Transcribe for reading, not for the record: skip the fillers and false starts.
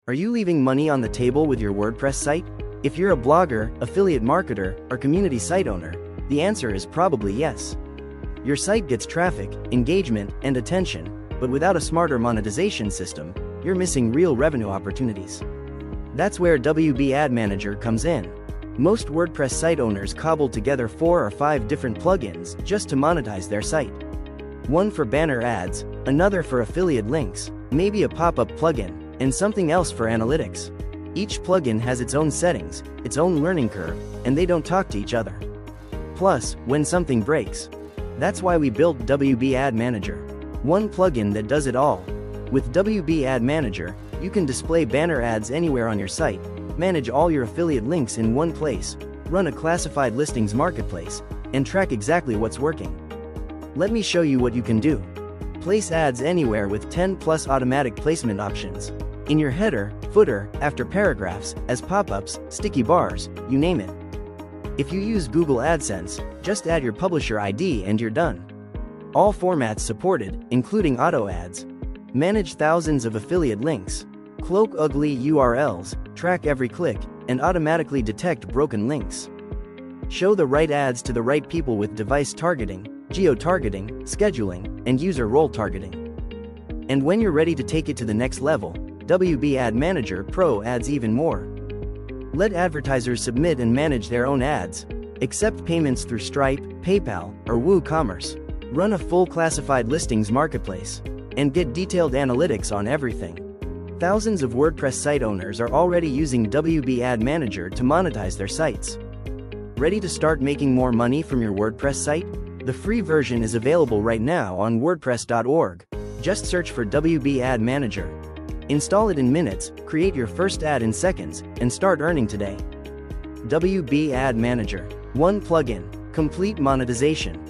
Are you leaving money on the table with your WordPress site? If you're a blogger, affiliate marketer, or community site owner, the answer is probably yes. Your site gets traffic, engagement, and attention, but without a smarter monetization system, you're missing real revenue opportunities. That's where WP Ad Manager comes in. Most WordPress site owners cobble together 4 or 5 different plugins just to monetize their site. One for banner ads, another for affiliate links, maybe a pop-up plugin, and something else for analytics. Each plugin has its own settings, its own learning curve, and they don't talk to each other. Plus, when something breaks. That's why we built WP Ad Manager. One plugin that does it all. With WP Ad Manager, you can display banner ads anywhere on your site, manage all your affiliate links in one place, run a classified listings marketplace, and track exactly what's working. Let me show you what you can do. Place ads anywhere with 10+ automatic placement options. In your header, footer, after paragraphs, as pop-ups, sticky bars, you name it. If you use Google AdSense, just add your publisher ID and you're done. All formats supported, including auto ads. Manage thousands of affiliate links. Cloak ugly URLs, track every click, and automatically detect broken links. Show the right ads to the right people with device targeting, geo-targeting, scheduling, and user role targeting. And when you're ready to take it to the next level, WP Ad Manager Pro adds even more. Let advertisers submit and manage their own ads, accept payments through Stripe, PayPal, or WooCommerce, run a full classified listings marketplace, and get detailed analytics on everything. Thousands of WordPress site owners are already using WP Ad Manager to monetize their sites. Ready to start making more money from your WordPress site? The free version is available right now on WordPress.org. Just search for WP Ad Manager. Install it in minutes, create your first ad in seconds, and start earning today. WP Ad Manager. One plugin. Complete monetization.